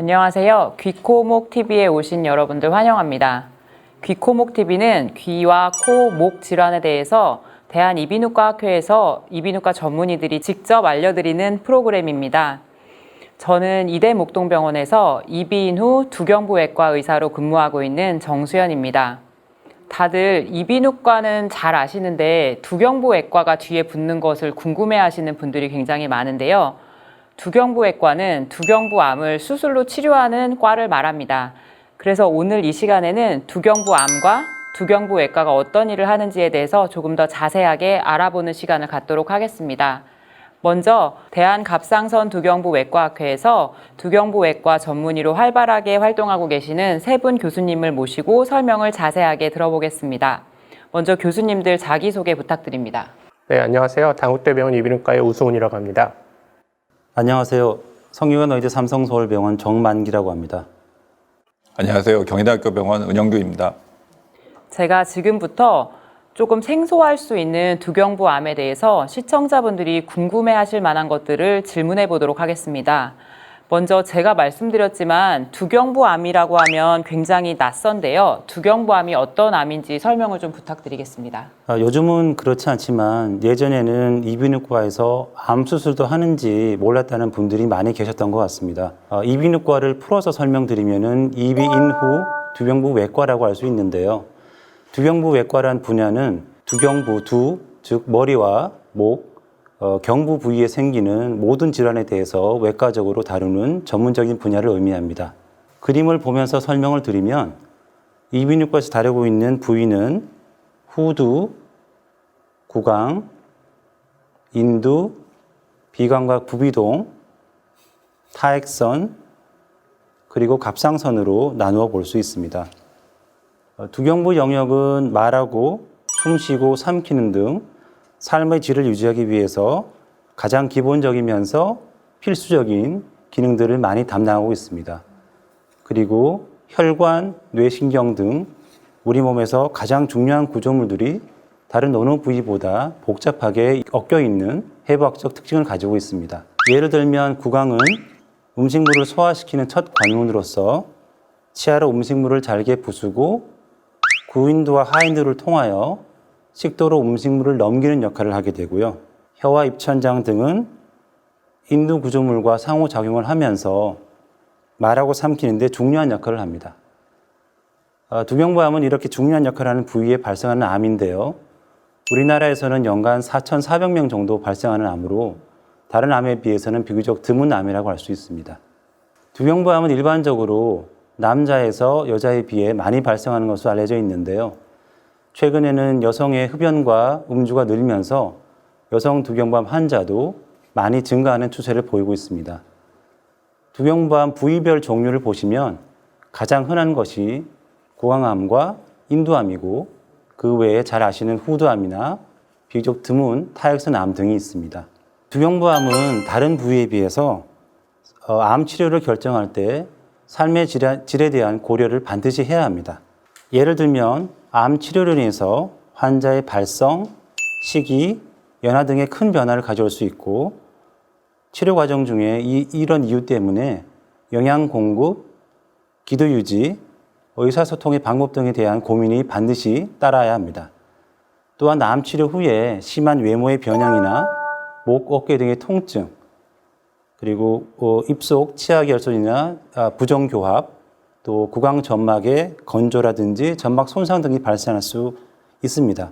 안녕하세요. 귀코목TV에 오신 여러분들 환영합니다. 귀코목TV는 귀와 코, 목 질환에 대해서 대한이비인후과학회에서 이비인후과 전문의들이 직접 알려드리는 프로그램입니다. 저는 이대목동병원에서 이비인후 두경부외과 의사로 근무하고 있는 정수연입니다. 다들 이비인후과는 잘 아시는데 두경부외과가 뒤에 붙는 것을 궁금해하시는 분들이 굉장히 많은데요. 두경부외과는 두경부암을 수술로 치료하는 과를 말합니다. 그래서 오늘 이 시간에는 두경부암과 두경부외과가 어떤 일을 하는지에 대해서 조금 더 자세하게 알아보는 시간을 갖도록 하겠습니다. 먼저 대한갑상선 두경부외과학회에서 두경부외과 전문의로 활발하게 활동하고 계시는 세 분 교수님을 모시고 설명을 자세하게 들어보겠습니다. 먼저 교수님들 자기소개 부탁드립니다. 네, 안녕하세요. 당국대병원 이비인후과의 우승훈이라고 합니다. 안녕하세요. 성균관 의대 삼성서울병원 정만기라고 합니다. 안녕하세요. 경희대학교 병원 은영규입니다. 제가 지금부터 조금 생소할 수 있는 두경부암에 대해서 시청자분들이 궁금해하실 만한 것들을 질문해 보도록 하겠습니다. 먼저 제가 말씀드렸지만 두경부암이라고 하면 굉장히 낯선데요. 두경부암이 어떤 암인지 설명을 좀 부탁드리겠습니다. 요즘은 그렇지 않지만 예전에는 이비인후과에서 암 수술도 하는지 몰랐다는 분들이 많이 계셨던 것 같습니다. 이비인후과를 풀어서 설명드리면은 이비인후 두경부외과라고 할 수 있는데요. 두경부외과란 분야는 두경부, 즉 머리와 목, 경부 부위에 생기는 모든 질환에 대해서 외과적으로 다루는 전문적인 분야를 의미합니다. 그림을 보면서 설명을 드리면 이비인후과에서 다루고 있는 부위는 후두, 구강, 인두, 비강각 부비동, 타액선, 그리고 갑상선으로 나누어 볼 수 있습니다. 두경부 영역은 말하고 숨쉬고 삼키는 등 삶의 질을 유지하기 위해서 가장 기본적이면서 필수적인 기능들을 많이 담당하고 있습니다. 그리고 혈관, 뇌신경 등 우리 몸에서 가장 중요한 구조물들이 다른 어느 부위보다 복잡하게 엮여 있는 해부학적 특징을 가지고 있습니다. 예를 들면 구강은 음식물을 소화시키는 첫 관문으로서 치아로 음식물을 잘게 부수고 구인두와 하인두를 통하여 식도로 음식물을 넘기는 역할을 하게 되고요. 혀와 입천장 등은 인두 구조물과 상호작용을 하면서 말하고 삼키는 데 중요한 역할을 합니다. 두경부암은 이렇게 중요한 역할을 하는 부위에 발생하는 암인데요. 우리나라에서는 연간 4,400명 정도 발생하는 암으로 다른 암에 비해서는 비교적 드문 암이라고 할 수 있습니다. 두경부암은 일반적으로 남자에서 여자에 비해 많이 발생하는 것으로 알려져 있는데요. 최근에는 여성의 흡연과 음주가 늘면서 여성 두경부암 환자도 많이 증가하는 추세를 보이고 있습니다. 두경부암 부위별 종류를 보시면 가장 흔한 것이 구강암과 인두암이고 그 외에 잘 아시는 후두암이나 비교적 드문 타액선암 등이 있습니다. 두경부암은 다른 부위에 비해서 암 치료를 결정할 때 삶의 질에 대한 고려를 반드시 해야 합니다. 예를 들면 암 치료로 인해서 환자의 발성, 식이, 연화 등의 큰 변화를 가져올 수 있고 치료 과정 중에 이런 이유 때문에 영양 공급, 기도 유지, 의사소통의 방법 등에 대한 고민이 반드시 따라야 합니다. 또한 암 치료 후에 심한 외모의 변형이나 목, 어깨 등의 통증, 그리고 입속 치아결손이나 부정교합, 또 구강 점막의 건조라든지 점막 손상 등이 발생할 수 있습니다.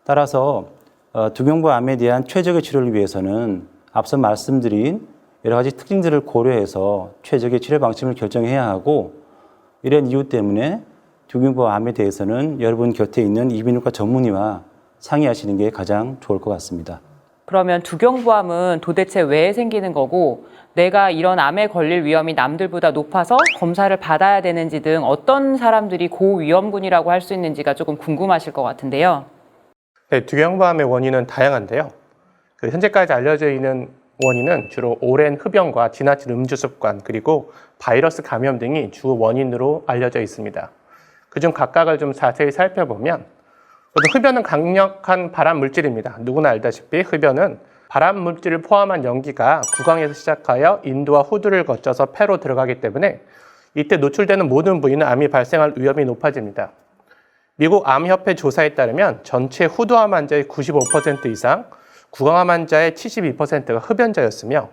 따라서 두경부암에 대한 최적의 치료를 위해서는 앞서 말씀드린 여러 가지 특징들을 고려해서 최적의 치료 방침을 결정해야 하고 이런 이유 때문에 두경부암에 대해서는 여러분 곁에 있는 이비인후과 전문의와 상의하시는 게 가장 좋을 것 같습니다. 그러면 두경부암은 도대체 왜 생기는 거고 내가 이런 암에 걸릴 위험이 남들보다 높아서 검사를 받아야 되는지 등 어떤 사람들이 고위험군이라고 할 수 있는지가 조금 궁금하실 것 같은데요. 네, 두경부암의 원인은 다양한데요. 현재까지 알려져 있는 원인은 주로 오랜 흡연과 지나친 음주 습관 그리고 바이러스 감염 등이 주 원인으로 알려져 있습니다. 그중 각각을 좀 자세히 살펴보면 흡연은 강력한 발암 물질입니다. 누구나 알다시피 흡연은 발암 물질을 포함한 연기가 구강에서 시작하여 인두와 후두를 거쳐서 폐로 들어가기 때문에 이때 노출되는 모든 부위는 암이 발생할 위험이 높아집니다. 미국 암협회 조사에 따르면 전체 후두암 환자의 95% 이상, 구강암 환자의 72%가 흡연자였으며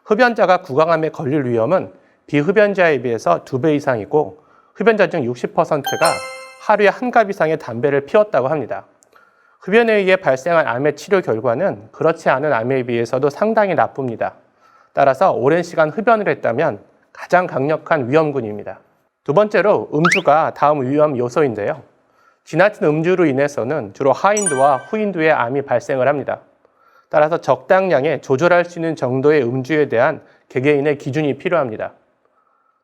흡연자가 구강암에 걸릴 위험은 비흡연자에 비해서 2배 이상이고 흡연자 중 60%가 하루에 한 갑 이상의 담배를 피웠다고 합니다. 흡연에 의해 발생한 암의 치료 결과는 그렇지 않은 암에 비해서도 상당히 나쁩니다. 따라서 오랜 시간 흡연을 했다면 가장 강력한 위험군입니다. 두 번째로 음주가 다음 위험 요소인데요. 지나친 음주로 인해서는 주로 하인두와 후인두의 암이 발생을 합니다. 따라서 적당량에 조절할 수 있는 정도의 음주에 대한 개개인의 기준이 필요합니다.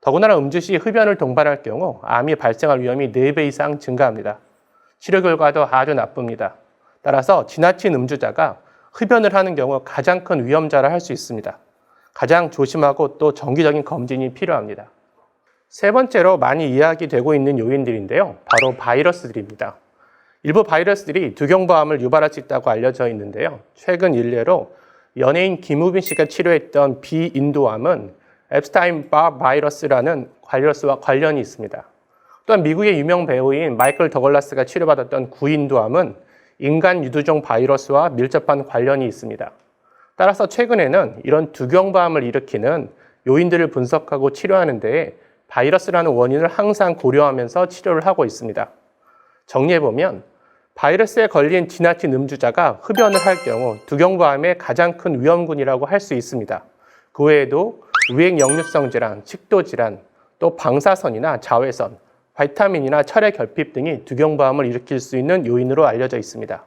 더군다나 음주 시 흡연을 동반할 경우 암이 발생할 위험이 4배 이상 증가합니다. 치료 결과도 아주 나쁩니다. 따라서 지나친 음주자가 흡연을 하는 경우 가장 큰 위험자라 할 수 있습니다. 가장 조심하고 또 정기적인 검진이 필요합니다. 세 번째로 많이 이야기되고 있는 요인들인데요. 바로 바이러스들입니다. 일부 바이러스들이 두경부암을 유발할 수 있다고 알려져 있는데요. 최근 일례로 연예인 김우빈 씨가 치료했던 비인두암은 앱스타인-바 바이러스라는 바이러스와 관련이 있습니다. 또한 미국의 유명 배우인 마이클 더글라스가 치료받았던 구인두암은 인간 유두종 바이러스와 밀접한 관련이 있습니다. 따라서 최근에는 이런 두경부암을 일으키는 요인들을 분석하고 치료하는 데에 바이러스라는 원인을 항상 고려하면서 치료를 하고 있습니다. 정리해보면 바이러스에 걸린 지나친 음주자가 흡연을 할 경우 두경부암의 가장 큰 위험군이라고 할 수 있습니다. 그 외에도 우행역류성 질환, 식도질환, 또 방사선이나 자외선, 바이타민이나 철의 결핍 등이 두경부암을 일으킬 수 있는 요인으로 알려져 있습니다.